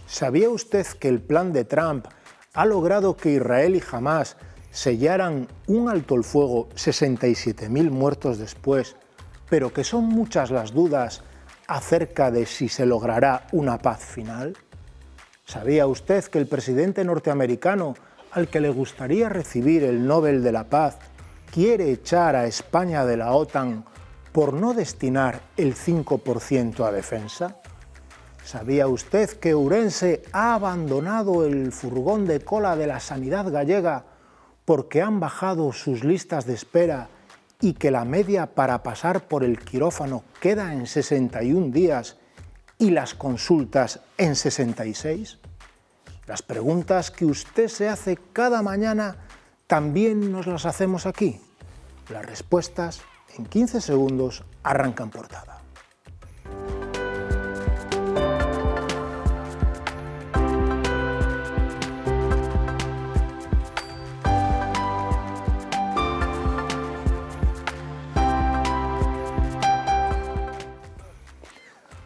¿Sabía usted que el plan de Trump ha logrado que Israel y Hamás sellaran un alto el fuego 67.000 muertos después, pero que son muchas las dudas acerca de si se logrará una paz final? ¿Sabía usted que el presidente norteamericano, al que le gustaría recibir el Nobel de la Paz, quiere echar a España de la OTAN por no destinar el 5% a defensa? ¿Sabía usted que Ourense ha abandonado el furgón de cola de la sanidad gallega porque han bajado sus listas de espera y que la media para pasar por el quirófano queda en 61 días y las consultas en 66? Las preguntas que usted se hace cada mañana también nos las hacemos aquí. Las respuestas en 15 segundos arrancan Portada.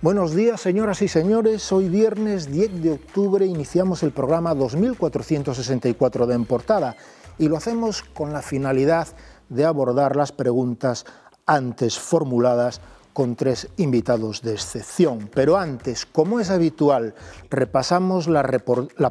Buenos días, señoras y señores. Hoy viernes 10 de octubre iniciamos el programa 2464 de En Portada y lo hacemos con la finalidad de abordar las preguntas antes formuladas con 3 invitados de excepción. Pero antes, como es habitual, repasamos la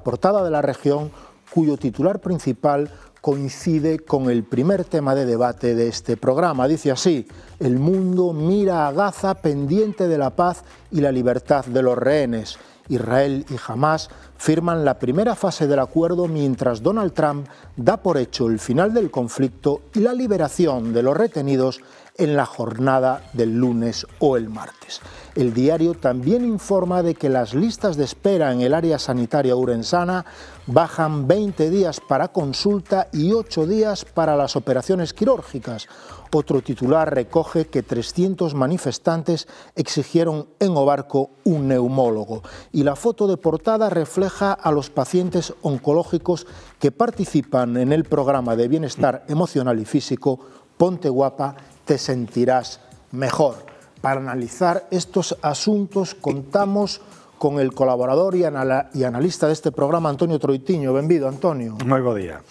portada de La Región, cuyo titular principal coincide con el primer tema de debate de este programa. Dice así: el mundo mira a Gaza pendiente de la paz y la libertad de los rehenes. Israel y Hamás firman la primera fase del acuerdo mientras Donald Trump da por hecho el final del conflicto y la liberación de los retenidos en la jornada del lunes o el martes. El diario también informa de que las listas de espera en el área sanitaria urensana bajan 20 días para consulta y 8 días para las operaciones quirúrgicas. Otro titular recoge que 300 manifestantes exigieron en Obarco un neumólogo. Y la foto de portada refleja a los pacientes oncológicos que participan en el programa de bienestar emocional y físico Ponte Guapa, te sentirás mejor. Para analizar estos asuntos contamos con el colaborador y analista deste programa, Antonio Troitiño. Benvido, Antonio. Moi bo día.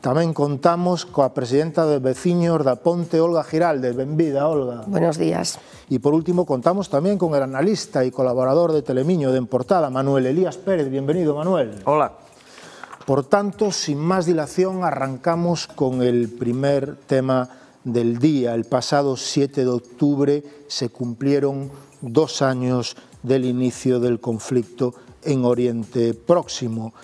Tamén contamos coa presidenta de Veciños da Ponte, Olga Giralde. Benvida, Olga. Buenos días. Y por último contamos tamén con el analista y colaborador de Telemiño de En Portada, Manuel Elías Pérez. Bienvenido, Manuel. Hola. Por tanto, sin más dilación, arrancamos con el primer tema del día. El pasado 7 de octubre se cumplieron 2 años del inicio del conflicto en Oriente Próximo,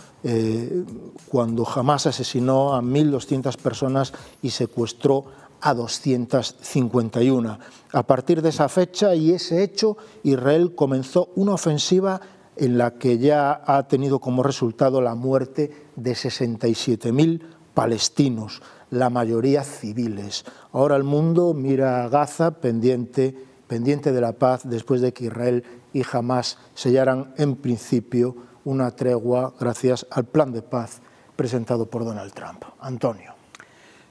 cuando Hamás asesinó a 1.200 personas y secuestró a 251. A partir de esa fecha y ese hecho, Israel comenzó una ofensiva en la que ya ha tenido como resultado la muerte de 67.000 palestinos, la mayoría civiles. Ahora el mundo mira a Gaza pendiente de la paz después de que Israel y Hamás sellaran en principio una tregua gracias al plan de paz presentado por Donald Trump. Antonio.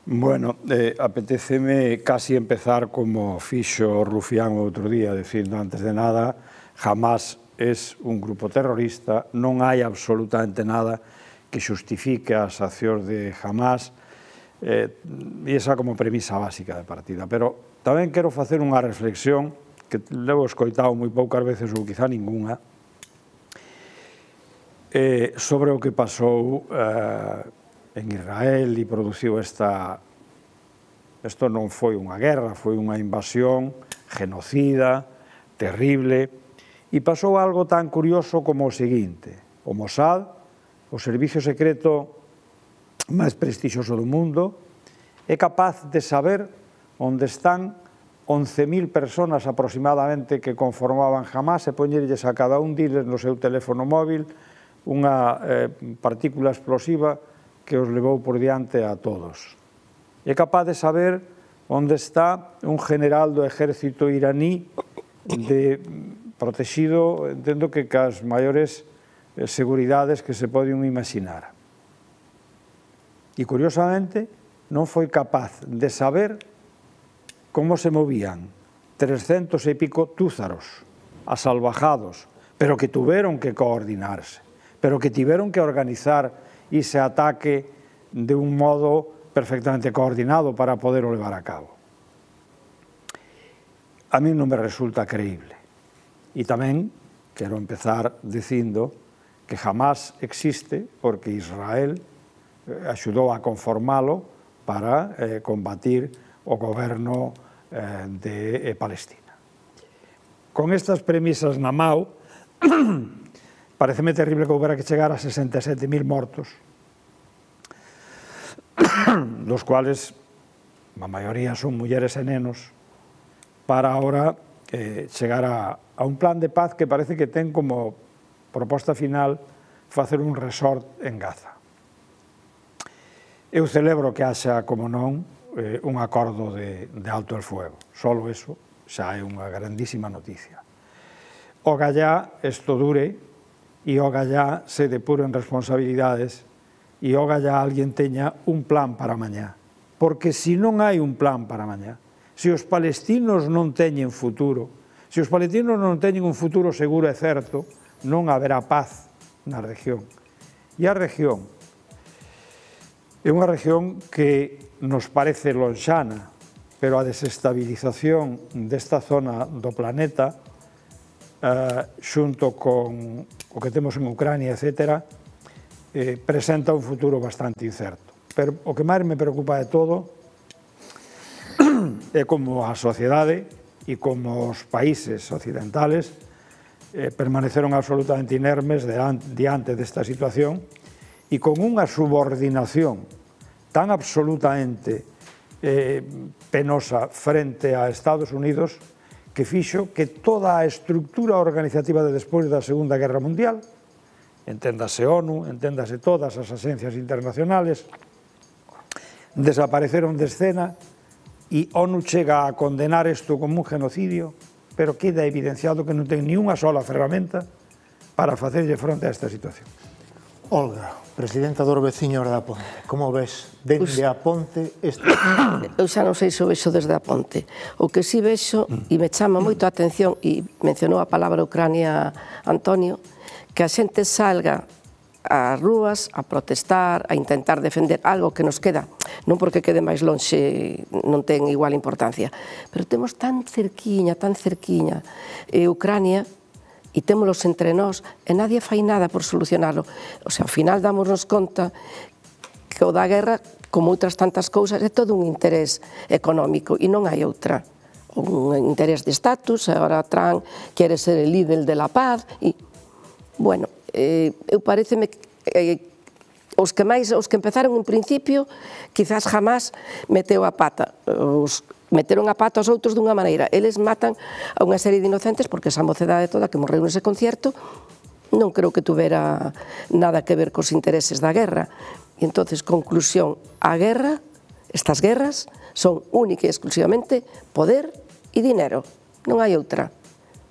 Bueno, apetéceme casi empezar como fixo Rufián o outro día, dicindo antes de nada, Hamás es un grupo terrorista, non hai absolutamente nada que xustifique as accións de Hamás, e esa como premisa básica de partida. Pero tamén quero facer unha reflexión que levo escoitado moi poucas veces ou quizá ninguna sobre o que pasou en Israel e produciu esta... Isto non foi unha guerra, foi unha invasión genocida, terrible, e pasou algo tan curioso como o seguinte: o Mossad, o servicio secreto máis prestixioso do mundo, é capaz de saber onde están 11.000 personas aproximadamente que conformaban Hamás e poñerlles a cada un diles no seu teléfono móvil unha partícula explosiva que os levou por diante a todos. É capaz de saber onde está un general do exército iraní protegido, entendo que cas maiores seguridades que se poden imaginar. E, curiosamente, non foi capaz de saber como se movían 300 e pico túzaros, asalvajados, pero que tuveron que coordinarse. pero que tiveron que organizar ese ataque de un modo perfectamente coordinado para poderlo levar a cabo. A mí non me resulta creíble. E tamén quero empezar dicindo que jamás existe porque Israel axudou a conformalo para combatir o goberno de Palestina. Con estas premisas na mao, pareceme terrible que houbera que chegar a 67.000 mortos, dos cuales a maioría son mulleres e nenos, para ahora chegar a un plan de paz que parece que ten como proposta final facer un resort en Gaza. Eu celebro que haxa, como non, un acordo de alto el fuego. Solo eso xa é unha grandísima noticia. Ogallá isto dure e ogallá se depuren responsabilidades e ogallá alguén teña un plan para mañá. Porque se non hai un plan para mañá, se os palestinos non teñen futuro, se os palestinos non teñen un futuro seguro e certo, non haberá paz na región. E a región é unha región que nos parece lonxana, pero a desestabilización desta zona do planeta, xunto con o que temos en Ucrania, etc., presenta un futuro bastante incerto. Pero o que máis me preocupa de todo é como a sociedade e como os países occidentales permaneceron absolutamente inermes diante desta situación e con unha subordinación tan absolutamente penosa frente a Estados Unidos que fixo que toda a estructura organizativa de despois da Segunda Guerra Mundial, enténdase ONU, enténdase todas as axencias internacionales, desapareceron de escena e ONU chega a condenar isto como un genocidio, pero queda evidenciado que non ten ni unha sola ferramenta para facerlle fronte a esta situación. Olga, presidenta dos veciños da Ponte, como ves dende a Ponte este... Eu xa non sei se o vexo desde a Ponte. O que si vexo, e me chama moito a atención, e mencionou a palabra Ucrania Antonio, que a xente salga ás rúas a protestar, a intentar defender algo que nos queda, non porque quede máis lonxe, non ten igual importancia, pero temos tan cerquiña, Ucrania, e témolos entre nós, e nadie fai nada por solucionarlo. O sea, ao final dámonos conta que o da guerra, como outras tantas cousas, é todo un interés económico, e non hai outra. Un interés de estatus, agora Trump quere ser el líder de la paz, e, bueno, eu pareceme os que empezaron en principio quizás jamás meteu a pata, meteron a pata aos outros dunha maneira, eles matan a unha serie de inocentes porque esa mocedade toda que morreu nese concierto non creo que tuvera nada que ver cos intereses da guerra. E entonces, conclusión, a guerra, estas guerras son única e exclusivamente poder e dinero, non hai outra.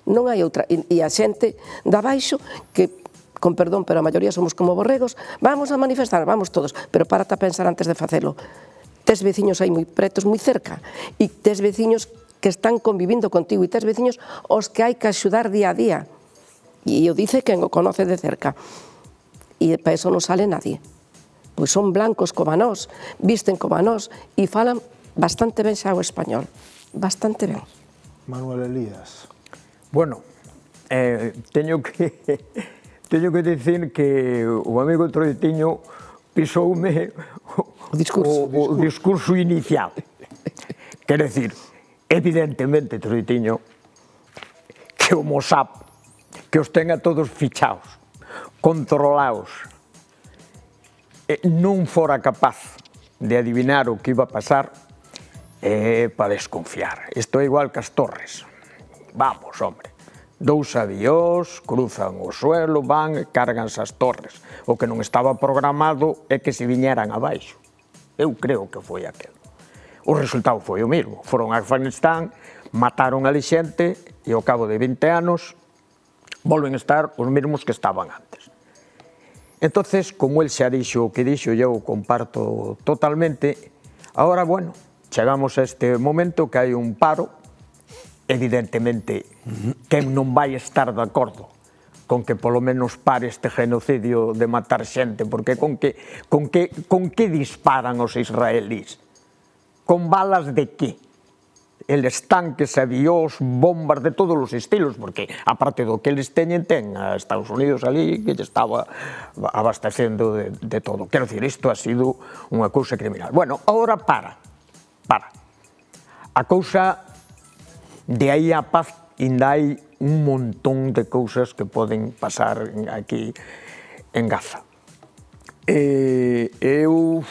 Non hai outra, e a xente da baixo que, con perdón, pero a maioría somos como borregos, vamos a manifestar, vamos todos, pero párate a pensar antes de facelo. Tes veciños aí moi pretos, moi cerca, e tes veciños que están convivindo contigo, e tes veciños os que hai que axudar día a día. E o dice quen o conoce de cerca. E para eso non sale nadie. Pois son blancos como a nós, visten como a nós, e falan bastante ben xa o español. Bastante ben. Manuel Elías. Bueno, teño que dicir que o amigo Troitiño pisoume o discurso inicial. Quero dicir, evidentemente, Troitiño, que o Mossad, que os ten a todos fichados, controlados, non fora capaz de adivinar o que iba a pasar, para desconfiar. Isto é igual que as torres. Vamos, hombre. 2 avións, cruzan o suelo, van e carganse as torres. O que non estaba programado é que se viñeran abaixo. Eu creo que foi aquel. O resultado foi o mesmo. Foron a Afganistán, mataron ali xente e ao cabo de 20 anos volven a estar os mesmos que estaban antes. Entonces, como el xa dixo o que dixo, eu comparto totalmente. Ahora, bueno, chegamos a este momento que hai un paro. Evidentemente, quen non vai estar de acordo con que polo menos pare este genocidio de matar xente, porque con que disparan os israelís? Con balas de que? Eles tanques, avións, bombas de todos os estilos, porque aparte do que eles teñen, ten a Estados Unidos ali que lle estaba abastecendo de todo. Quero dicir, isto ha sido unha cousa criminal. Bueno, agora para. A cousa de aí a paz ainda hai un montón de cousas que poden pasar aquí en Gaza. Eu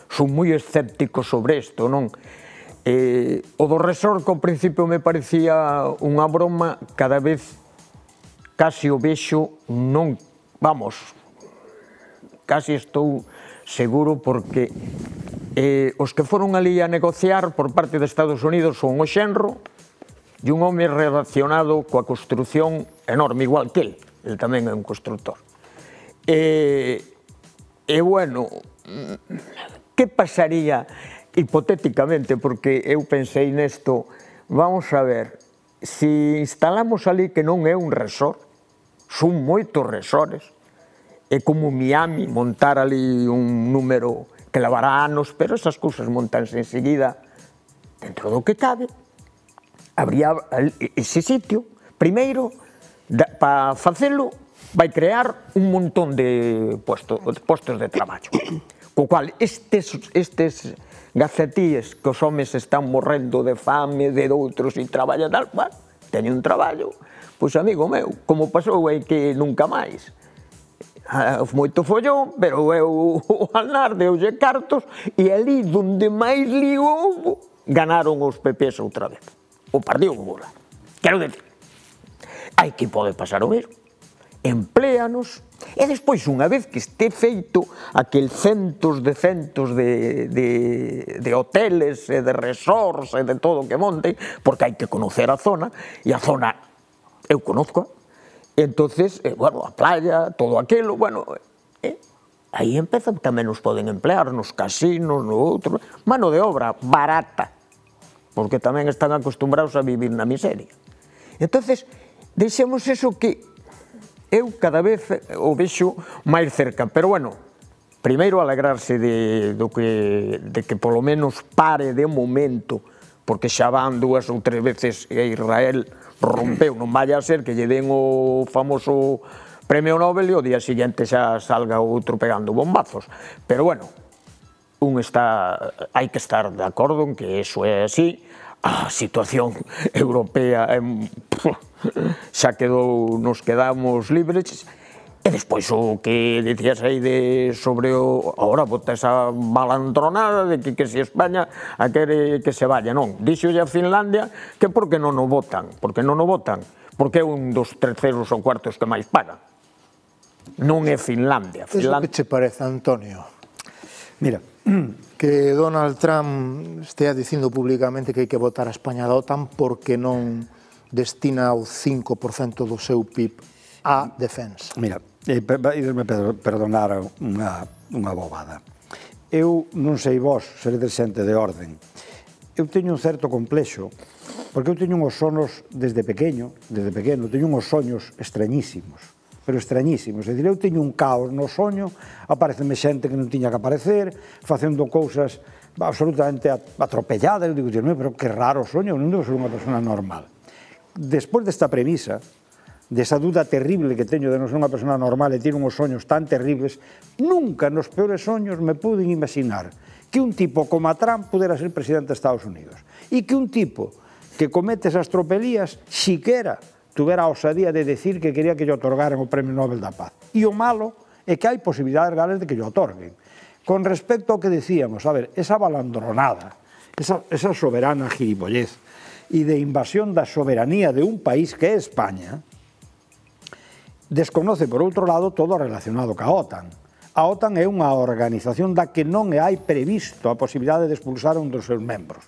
son moi escéptico sobre isto, non? O do resort que ao principio me parecía unha broma, cada vez casi o vexo non, vamos, casi estou seguro porque os que foron ali a negociar por parte de Estados Unidos son o xenro e un home relacionado coa construción enorme, igual que el tamén é un constructor. E bueno, que pasaría hipotéticamente, porque eu pensei nesto, vamos a ver, se instalamos ali que non é un resort, son moitos resorts, é como Miami, montar ali un número que levará anos, pero esas cousas montanse enseguida dentro do que cabe. Habría ese sitio, primeiro, para facelo, vai crear un montón de postos de traballo. Co cual, estes gacetíes que os homes están morrendo de fame, de outros e traballan tal, bueno, teñen un traballo, pois amigo meu, como pasou é que nunca máis. Moito follón, pero eu alnar deulle cartos e ali donde máis lío houbo, ganaron os PPs outra vez. O Partido Popular. Quero decir, hai que pode pasar o mesmo. Empléanos e despois, unha vez que este feito aquel centos de hoteles e de resorts e de todo o que monten, porque hai que conocer a zona, e a zona eu conozco, entonces, bueno, a playa, todo aquilo, bueno, aí empezan, tamén nos poden emplear nos casinos, no outro, mano de obra barata, porque tamén están acostumbrados a vivir na miseria. Entonces, deixemos eso que eu cada vez o vexo máis cerca, pero bueno, primeiro alegrarse de que polo menos pare de momento, porque xa van 2 ou 3 veces e Israel rompeu, non vaya a ser que lle den o famoso premio Nobel e o día siguiente xa salga outro pegando bombazos, pero bueno, hai que estar de acordo en que eso é así. A situación europea xa nos quedamos libres, e despois o que dicías aí sobre agora bota esa malandronada de que se España quere que se vaya, non, dixolle a Finlandia que por que non o votan, porque é un dos terceros ou cuartos que máis pagan, non é Finlandia. Eso que che parece, Antonio? Mira, que Donald Trump estea dicindo públicamente que hai que votar a España da OTAN porque non destina o 5% do seu PIB a defensa. Mira, irme perdonar unha bobada. Eu non sei vos, seredes xente de orden. Eu teño un certo complexo, porque eu teño uns sonos desde pequeno, teño uns soños extrañísimos, pero extrañísimos. É dicir, eu teño un caos no soño, apareceme xente que non tiña que aparecer, facendo cousas absolutamente atropelladas, eu digo, pero que raro soño, non devo ser unha persona normal. Despois desta premisa, desa duda terrible que teño de non ser unha persona normal e ter uns soños tan terribles, nunca nos peores soños me pude imaginar que un tipo como a Trump pudera ser presidente de Estados Unidos e que un tipo que comete esas tropelías siquera tuvera a osadía de decir que quería que lle otorgaran o Premio Nobel da Paz. E o malo é que hai posibilidades reales de que lle otorguen. Con respecto ao que decíamos, a ver, esa balandronada, esa soberana gilipollez e de invasión da soberanía de un país que é España, desconoce, por outro lado, todo relacionado ca OTAN. A OTAN é unha organización da que non hai previsto a posibilidade de expulsar un dos seus membros,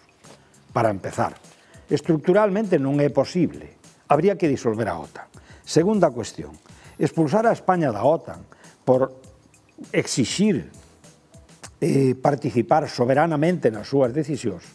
para empezar. Estructuralmente non é posible. Habría que disolver a OTAN. Segunda cuestión, expulsar a España da OTAN por exixir participar soberanamente nas súas decisións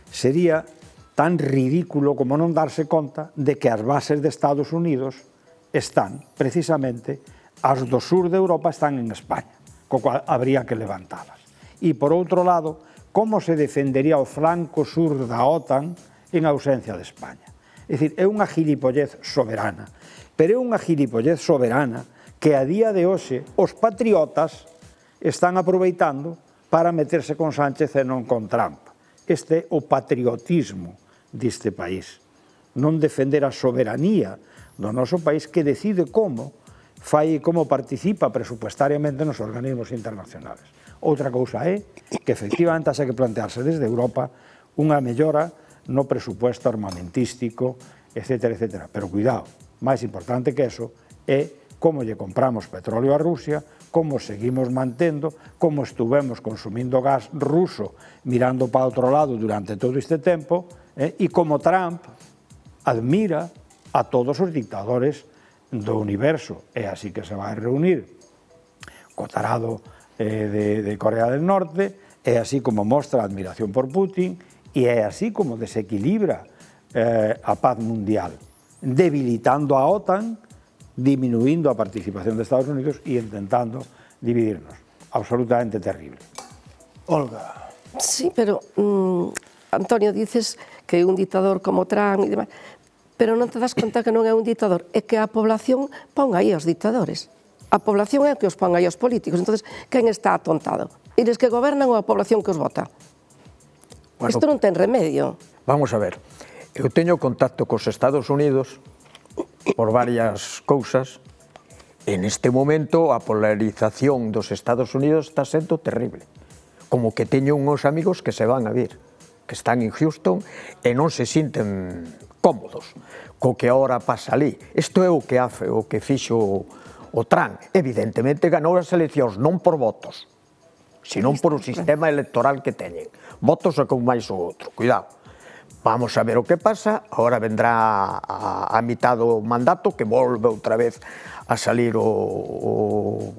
sería tan ridículo como non darse conta de que as bases de Estados Unidos están, precisamente, as do sur de Europa están en España, co cual habría que levantalas. E, por outro lado, como se defendería o flanco sur da OTAN en ausencia de España? É dicir, é unha gilipollez soberana, pero é unha gilipollez soberana que a día de hoxe os patriotas están aproveitando para meterse con Sánchez e non con Trump. Este é o patriotismo deste país. Non defender a soberanía do noso país que decide como fai e como participa presupuestariamente nos organismos internacionales. Outra cousa é que efectivamente haxa que plantearse desde Europa unha mellora no presupuesto armamentístico, etcétera, etcétera. Pero cuidado, máis importante que eso é como lle compramos petróleo a Rusia, como seguimos mantendo, como estuvemos consumindo gas ruso mirando para outro lado durante todo este tempo, e como Trump admira a todos os dictadores do universo. É así que se vai reunir co tarado de Corea del Norte, é así como mostra a admiración por Putin, e é así como desequilibra a paz mundial, debilitando a OTAN, disminuindo a participación de Estados Unidos e intentando dividirnos. Absolutamente terrible. Olga. Sí, pero, Antonio, dices que é un dictador como Trump e demais, pero non te das conta que non é un dictador, é que a población pon aí aos dictadores. A población é a que os pon aí aos políticos. Entonces, quen está atontado? Eles que gobernan ou a población que os vota? Bueno, isto non ten remedio. Vamos a ver. Eu teño contacto cos Estados Unidos por varias cousas. En este momento a polarización dos Estados Unidos está sendo terrible. Como que teño uns amigos que se van a vir, que están en Houston e non se sinten cómodos co que ahora pasa ali. Isto é o que fixo o Trump. Evidentemente ganou as eleccións non por votos, senón por o sistema electoral que teñen. Votos é con máis o outro. Cuidado. Vamos a ver o que pasa. Ahora vendrá a mitad do mandato, que volve outra vez a salir o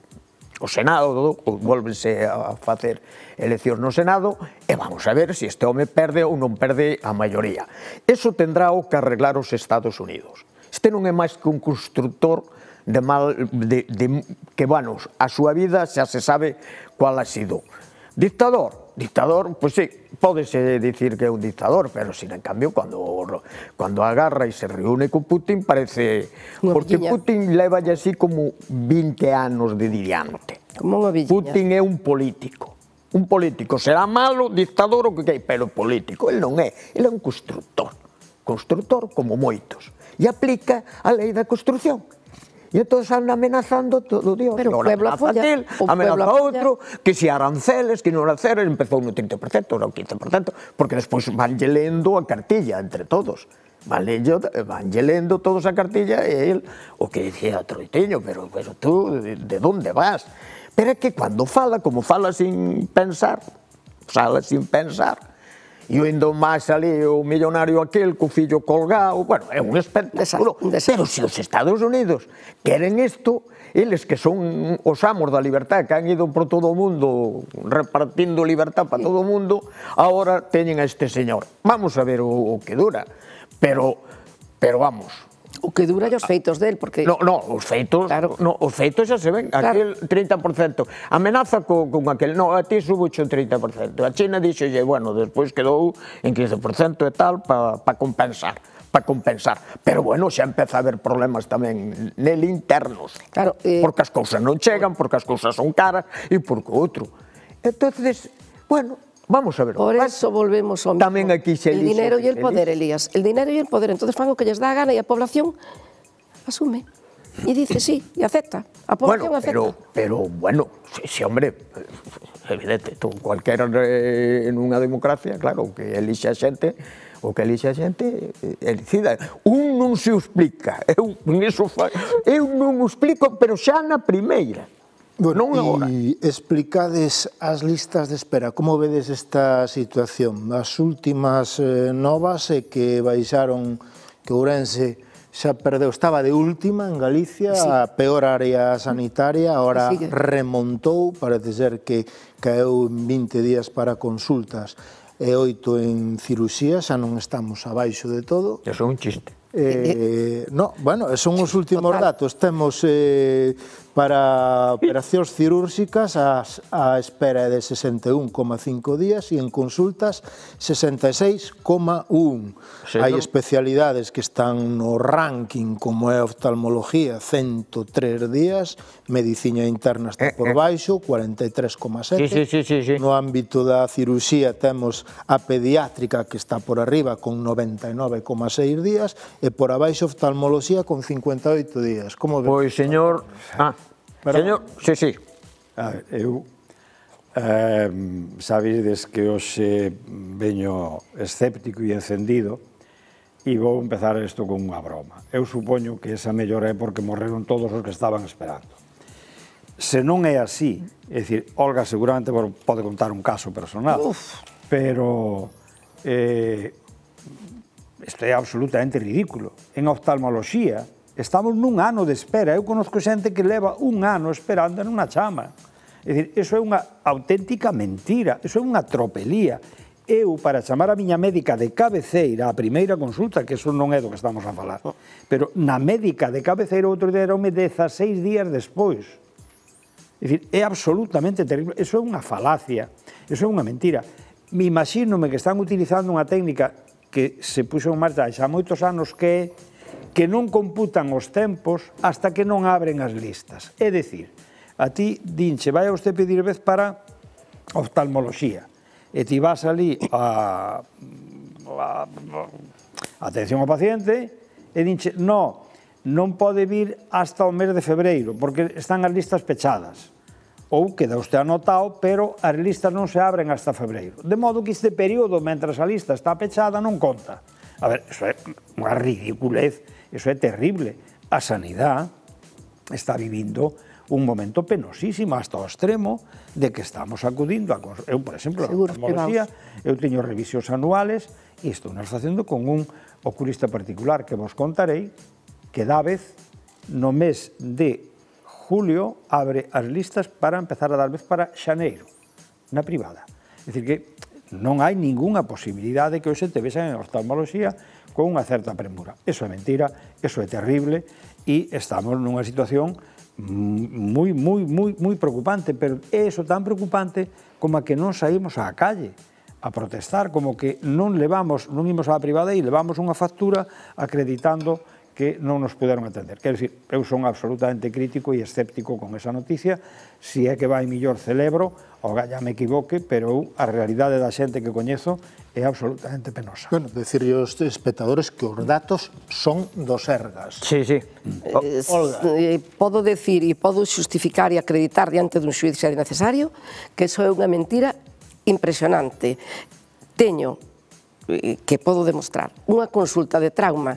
Senado, volvense a facer eleccións no Senado, e vamos a ver se este home perde ou non perde a maioría. Eso tendrá o que arreglar os Estados Unidos. Este non é máis que un constructor que, bueno, a súa vida xa se sabe cual ha sido. Dictador, pois sí, pódese dicir que é un dictador, pero sin en cambio, cando agarra e se reúne con Putin, parece... Porque Putin leva ya así como 20 anos de diante. Putin é un político. Un político será malo, dictador, o que quei, pero político. El non é, ele é un constructor. Constructor como moitos. E aplica a lei da construcción. E entón anda amenazando todo o día. Pero o pueblo apoya. Amenaza a outro, que se aranceles, que non aranceles, empezou no 30%, no 15%, porque despois vanlle lendo a cartilla entre todos. Vanlle lendo todos a cartilla e el, o que dicía Troitiño, pero tú, de onde vas? Pero é que cando fala, como fala sin pensar, e indo máis ali o millonario aquel co fillo colgado, bueno, é un espectáculo. Pero se os Estados Unidos queren isto, eles que son os amos da libertad, que han ido por todo o mundo repartindo libertad para todo o mundo, agora teñen a este señor. Vamos a ver o que dura, pero vamos... O que dura os feitos del, porque... No, os feitos xa se ven, aquel 30%. Amenaza con aquel, no, a ti subo o 30%. A China dixolle, bueno, despois quedou en 15% e tal, para compensar. Pero bueno, xa empeza a haber problemas tamén nel internos. Porque as cousas non chegan, porque as cousas son caras, e porque outro. Entonces, bueno... Vamos a ver. Por eso volvemos ao mismo. Tamén aquí se el dinero e el poder, Elías. El dinero e el poder. Entonces fan o que lles dá a gana e a población asume. E dice sí, e acepta. A población acepta. Pero, bueno, sí, hombre, evidente, cualquiera nunha democracia, claro, que elixe a xente, elicida. Un non se o explica. Eu non o explico, pero xa na primeira. Bueno, e explicades as listas de espera. Como vedes esta situación? As últimas novas é que baixaron, que Ourense xa perdeu, estaba de última en Galicia, a peor área sanitaria, agora remontou, parece ser que caeu en 20 días para consultas e 8 en cirurxía, xa non estamos abaixo de todo. Eso é un chiste. No, bueno, son os últimos datos. Temos para operacións cirúrxicas a espera de 61,5 días e en consultas 66,1. Hai especialidades que están no ranking, como é oftalmología, 103 días, medicina interna está por baixo, 43,7. No ámbito da cirurxía temos a pediátrica, que está por arriba, con 99,6 días, e por abaixo oftalmoloxía con 58 días. Como ves? Pois, señor... Señor, sí. A ver, eu... sabides que hoxe veño escéptico e encendido e vou empezar isto con unha broma. Eu supoño que esa mellora é porque morreron todos os que estaban esperando. Se non é así, é dicir, Olga seguramente pode contar un caso personal, pero isto é absolutamente ridículo. En oftalmoloxía estamos nun ano de espera. Eu conozco xente que leva un ano esperando nunha chama. É dicir, iso é unha auténtica mentira, iso é unha tropelía. Eu, para chamar a miña médica de cabeceira, a primeira consulta, que iso non é do que estamos a falar, pero na médica de cabeceira outro día eroume 16 días despois. É dicir, é absolutamente terrible. Iso é unha falacia, iso é unha mentira. Me imagínome que están utilizando unha técnica que se puxo en marcha xa moitos anos, que non computan os tempos hasta que non abren as listas. É dicir, a ti dinche, vai a usted pedir vez para oftalmoloxía, e ti vas ali a atención ao paciente, e dinche, non pode vir hasta o mes de febreiro, porque están as listas pechadas. Ou queda usted anotado, pero as listas non se abren hasta febreiro. De modo que este período, mentras a lista está pechada, non conta. A ver, iso é unha ridiculez, iso é terrible. A sanidade está vivindo un momento penosísimo, hasta o extremo de que estamos acudindo a... Eu, por exemplo, a oftalmoloxía, eu teño revisións anuales e estou nos facendo con un oculista particular que vos contarei, que da vez no mes de julio abre as listas para empezar a dar vez para xaneiro, na privada. É dicir que non hai ningunha posibilidade que hoxe te vexan en oftalmoloxía con unha certa premura. Eso é mentira, eso é terrible e estamos nunha situación moi preocupante, pero é eso tan preocupante como a que non saímos á calle a protestar, como que non imos á privada e levamos unha factura acreditando que non nos puderon atender. Quero dicir, eu son absolutamente crítico e escéptico con esa noticia. Si é que vai millor celebro, ou ya me equivoque, pero eu, a realidade da xente que coñezo é absolutamente penosa. Bueno, decirle aos espectadores que os datos son do Sergas. Sí. Olga. Podo decir e podo xustificar e acreditar diante dun xuiz se é necesario que iso é unha mentira impresionante. Teño, que podo demostrar, unha consulta de trauma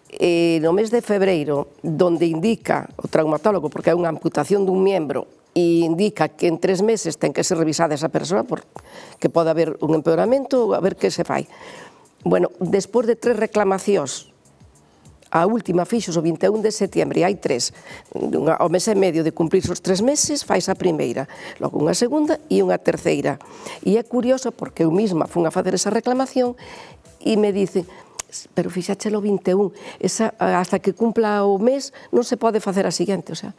no mes de febreiro, donde indica o traumatólogo, porque é unha amputación dun miembro, e indica que en 3 meses ten que ser revisada esa persoa, porque pode haber un empeoramento, a ver que se fai. Bueno, despois de 3 reclamacións, a última fixos o 21 de setembro, e hai 3, ao mes e medio de cumprir os 3 meses, fais a primeira, logo unha segunda e unha terceira. E é curioso, porque eu mesma fun a facer esa reclamación, e me dice, pero fixáchelo 21, hasta que cumpla o mes non se pode facer a seguinte, o sea,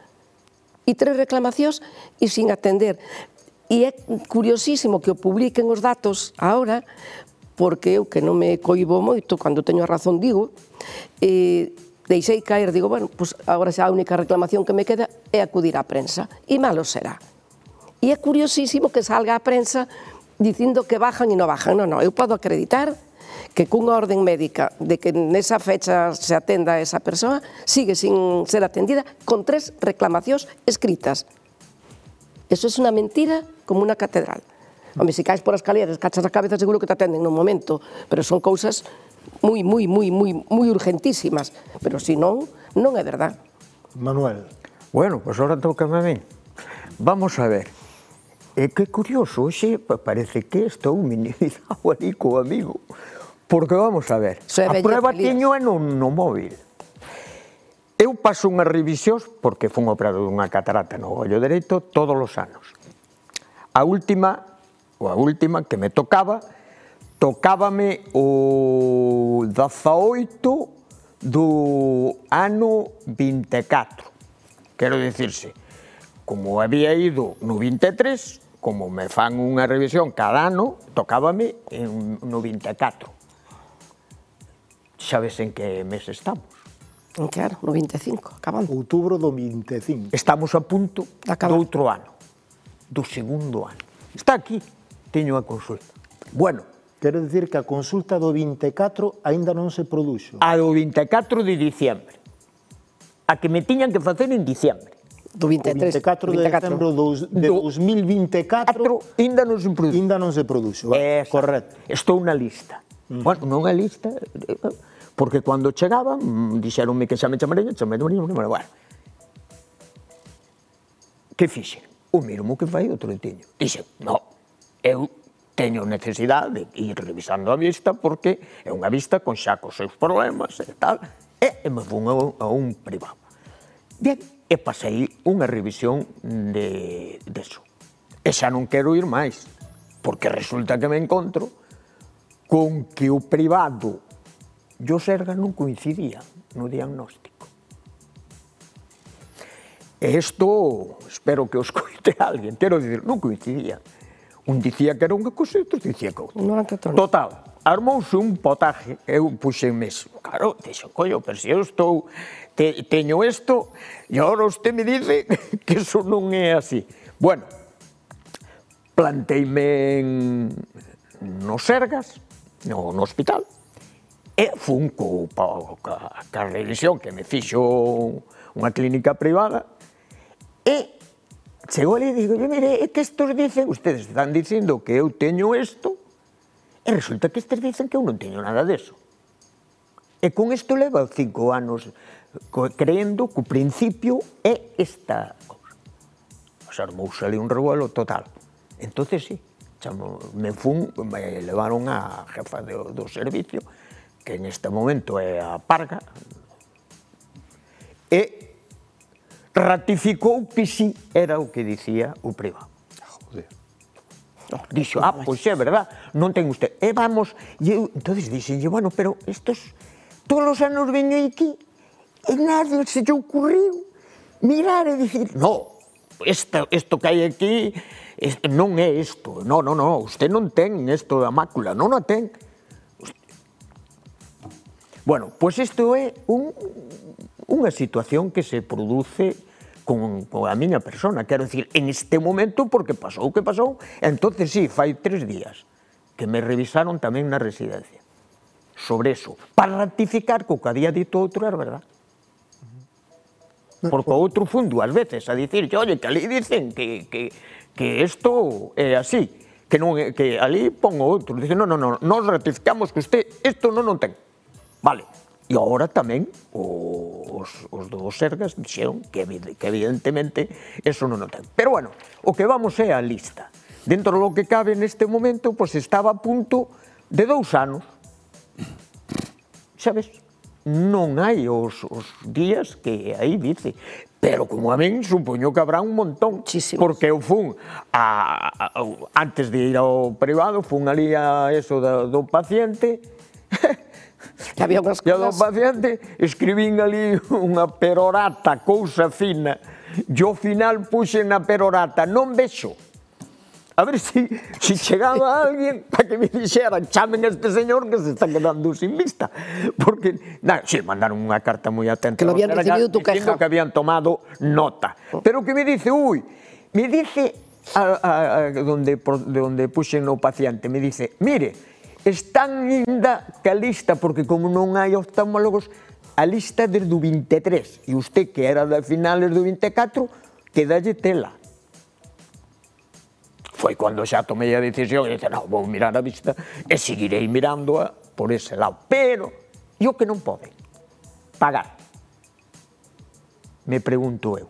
e 3 reclamacións e sin atender. E é curiosísimo que o publiquen os datos agora, porque eu que non me coibo moito, cando teño a razón digo, deixei caer, digo, bueno, pois agora xa a única reclamación que me queda é acudir á prensa, e malo será. E é curiosísimo que salga a prensa dicindo que bajan e non bajan. Non, eu podo acreditar que cunha orden médica de que nesa fecha se atenda a esa persoa, sigue sin ser atendida con 3 reclamacións escritas. Eso é unha mentira como unha catedral. Home, se caes por as escaleras, cachas a cabeza, seguro que te atenden nun momento, pero son cousas moi urgentísimas, pero se non, non é verdad. Manuel. Bueno, pois ahora tócame a min. Vamos a ver. Que curioso, hoxe parece que estou minimizado ali co amigo. Porque vamos a ver, a prueba teño é no móvil. Eu paso unhas revisións, porque fun operado dunha catarata no ollo dereito todos os anos. A última que me tocábame o 18 do ano 24. Quero dicirse, como había ido no 23, como me fan unha revisión cada ano, tocábame no 24. Sabes en que mes estamos? Claro, no 25, acabando. Outubro do 25. Estamos a punto do outro ano, do segundo ano. Está aquí, teño a consulta. Bueno, quero dicir que a consulta do 24 aínda non se produxo. A do 24 de diciembre. A que me tiñan que facer en diciembre. Do 23. O 24 de decembro de 2024 ainda non se produxo. Ainda non se produxo, correcto. Estou na lista. Bueno, non a lista, porque cando chegaban, dixeronme que xa me chamarían, bueno. Que fixen? O mesmo que fai outro tiño. Dixen, non, eu teño necesidade de ir revisando a vista porque é unha vista con xa cos seus problemas e tal, e me fun a un privado. Bien, e pasei unha revisión de eso. E xa non quero ir máis, porque resulta que me encontro con que o privado e o Sergas non coincidían no diagnóstico. E isto, espero que os coite alguén, quero dicir, non coincidían. Un dicía que era unha cousa e outro dicía que outra. Total, armouse un potaje, eu puxenme eso. Claro, dixo, collo, pero se eu estou, teño isto, e agora usted me dice que eso non é así. Bueno, planteime no Sergas, no hospital, e fun ca revisión que me fixo unha clínica privada, e chegou ali e digo, mire, é que estos dicen, ustedes están dicindo que eu teño isto, e resulta que estes dicen que eu non teño nada deso. E con isto leva 5 anos creendo que o principio é esta cousa. O sea, armouse ali un revuelo total. Entonces, sí, me levaron a jefa do servicio, que en este momento é a Parga, e ratificou que sí era o que dicía o privado. Dixo, pois é verdad, non ten usted. E vamos, entonces dixenlle, bueno, pero estos, todos os anos veño aquí, e nada se lle ocurriu mirar e dicir, no, isto que hai aquí non é isto, no, usted non ten isto da mácula, non a ten. Bueno, pois isto é unha situación que se produce con a miña persona, quero dicir, en este momento, porque pasou o que pasou, entonces sí, fai 3 días que me revisaron tamén na residencia sobre eso, para ratificar que o que había dito outro era verdad. Porque o outro fun 2 veces a dicir, oye, que ali dicen que isto é así, que ali pon o outro, dicen, non, nos ratificamos que usted isto non ten. Vale, e agora tamén os do Sergas dixeron que evidentemente eso non o ten. Pero bueno, o que vamos é a lista. Dentro do que cabe neste momento, pois estaba a punto de 2 anos. Sabes? Non hai os días que aí dice. Pero como a min, supoño que habrá un montón. Porque eu fun, antes de ir ao privado, fun ali a eso do paciente, que había unhas cousas. E do paciente escribín ali unha perorata, cousa fina, e ao final puxen na perorata, non vexo. A ver se chegaba alguén para que me dixeran, chamen a este señor que se está quedando sin vista. Porque, sí, mandaron unha carta moi atenta. Que lo habían recibido tu queja. Dicindo que habían tomado nota. Pero que me dice, me dice, donde puxen o paciente, me dice, mire, están ainda que a lista, porque como non hai oftalmólogos, a lista desde o 23, e usted que era de finales do 24, quedalle tela. Foi cando xa tomei a decisión e dice, non, vou mirar a vista e seguirei mirándoa por ese lado. Pero, e o que non pode? Pagar. Me pregunto eu.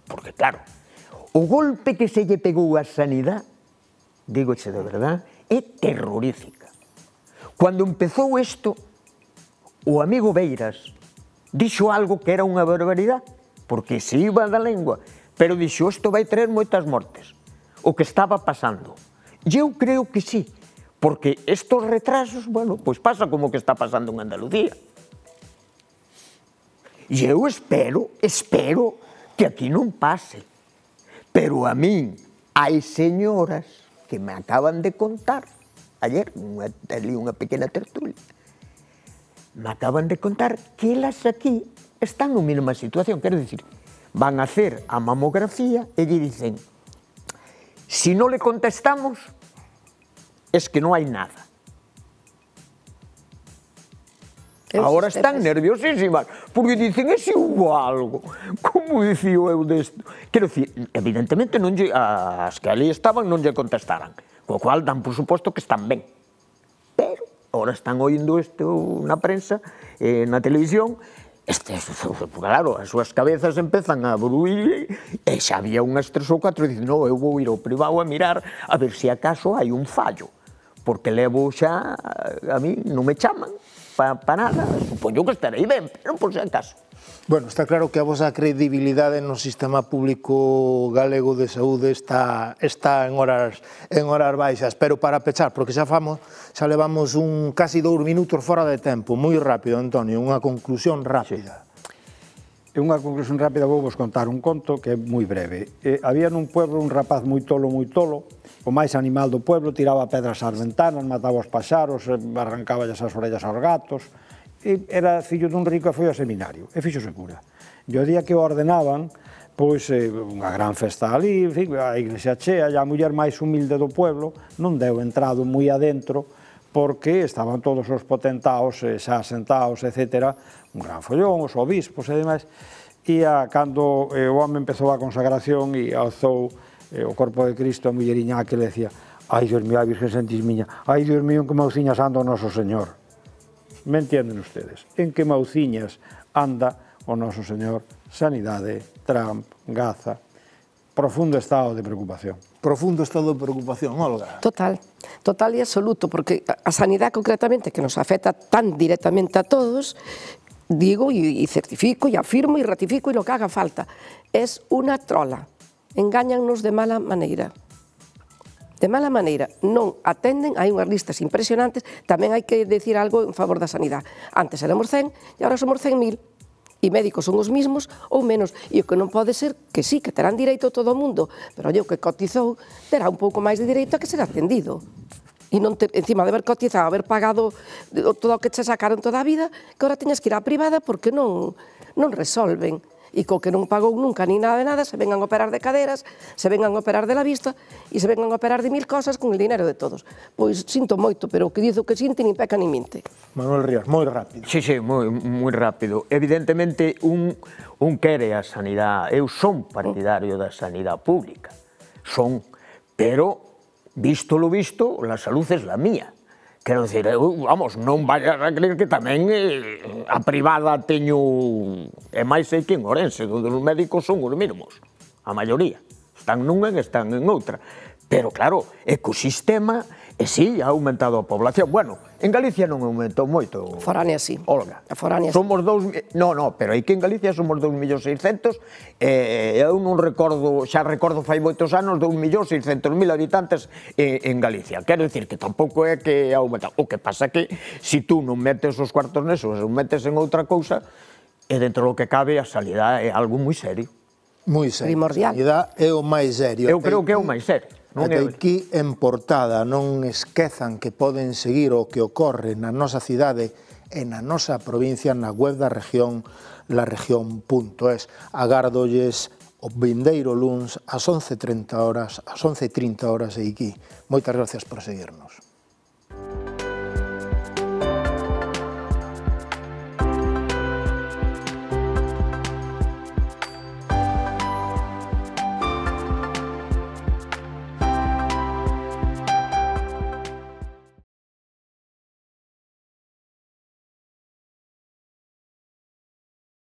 Porque, claro, o golpe que se lle pegou á sanidade, dígoche de verdad, é terrorífica. Cando empezou isto, o amigo Beiras dixo algo que era unha barbaridade, porque se iba da lengua, pero dixo, isto vai traer moitas mortes. O que estaba pasando. E eu creo que sí, porque estos retrasos, bueno, pois pasa como que está pasando en Andalucía. E eu espero que aquí non pase. Pero a min hai señoras que me acaban de contar, ayer, ali unha pequena tertulia, me acaban de contar que elas aquí están na mesma situación, quero dicir, van a hacer a mamografía e lle dicen, si non le contestamos, es que non hai nada. Ahora están nerviosísimas, porque dicen, e se hubo algo? Como dicía eu desto? Quero dicir, evidentemente, as que ali estaban non lle contestaran, co cual dan por suposto que están ben. Pero, ahora están oindo isto na prensa, na televisión, claro, as súas cabezas empezan a bruir, e xa había unhas 3 ou 4 e dicen, non, eu vou ir ao privado a mirar a ver se acaso hai un fallo, porque levo xa, a mí non me chaman, para nada, supoño que estarei ben, pero por si acaso. Bueno, está claro que a vosa credibilidade no sistema público galego de saúde está en horas baixas, pero para pechar, porque xa levamos casi 2 minutos fora de tempo, moi rápido, Antonio, unha conclusión rápida. Unha conclusión rápida, vou vos contar un conto que é moi breve. Había nun pueblo un rapaz moi tolo, o máis animal do pueblo, tiraba pedras ás ventanas, mataba os paxaros, arrancaba as orellas aos gatos, e era fillo dun rico e foi ao seminario, e fixose cura. E o día que o ordenaban, pois unha gran festa ali, a iglesia chea, e a muller máis humilde do pueblo non deu entrado moi adentro, porque estaban todos os potentaos xa sentados, etc., un gran follón, os obispos e demais, e cando o home empezou a consagración e alzou o corpo de Cristo, a mulleriña que le decía, ai, Dios mío, a Virgen Santísima, ai, Dios mío, en que mauciñas anda o noso Señor. Me entienden ustedes? En que mauciñas anda o noso Señor? Sanidade, Trump, Gaza, profundo estado de preocupación. Profundo estado de preocupación, Olga. Total e absoluto, porque a sanidade concretamente, que nos afecta tan directamente a todos, digo e certifico e afirmo e ratifico e lo que haga falta, es unha trola. Engáñannos de mala maneira. De mala maneira, non atenden, hai unhas listas impresionantes, tamén hai que decir algo en favor da sanidade. Antes éramos 100 e agora somos 100.000. E médicos son os mismos ou menos. E o que non pode ser, que sí, que terán direito todo o mundo, pero o que cotizou terá un pouco máis de direito a que ser atendido. E non encima de haber cotizado, haber pagado todo o que che sacaron toda a vida, que agora teñas que ir á privada porque non resolven. E co que non pagou nunca ni nada de nada, se vengan a operar de caderas, se vengan a operar de la vista e se vengan a operar de 1000 cosas con el dinero de todos. Pois sinto moito, pero o que dice o que sinte nin peca nin minte. Manuel Ríos, moi rápido. Sí, moi rápido. Evidentemente, un quere a sanidade, eu son partidario da sanidade pública, pero, visto lo visto, la salud es la mía. Quero dicir, vamos, non vayas a creer que tamén a privada teño, e máis sei que en Ourense, onde os médicos son os mesmos, a maioría, están nunha e están en outra. Pero claro, ecosistema, e sí, ha aumentado a población. Bueno, en Galicia non aumentou moito. Foránea sí. Olga. Foránea sí. Somos pero aí que en Galicia somos 2.600.000, eu non recordo, xa recordo fai moitos anos, 2.600.000 habitantes en Galicia. Quero dicir que tampouco é que aumentado. O que pasa que, se tú non metes os cuartos nesos, ou metes en outra cousa, e dentro do que cabe, a sanidade é algo moi serio. Moi serio. Primordial. A sanidade é o máis serio. Eu creo que é o máis serio. Ate aquí en portada non esquezan que poden seguir o que ocorre na nosa cidade e na nosa provincia na web da región, laregión.es. Agardolles o vindeiro luns ás 11:30 horas, ás 11:30 horas e aquí. Moitas gracias por seguirnos.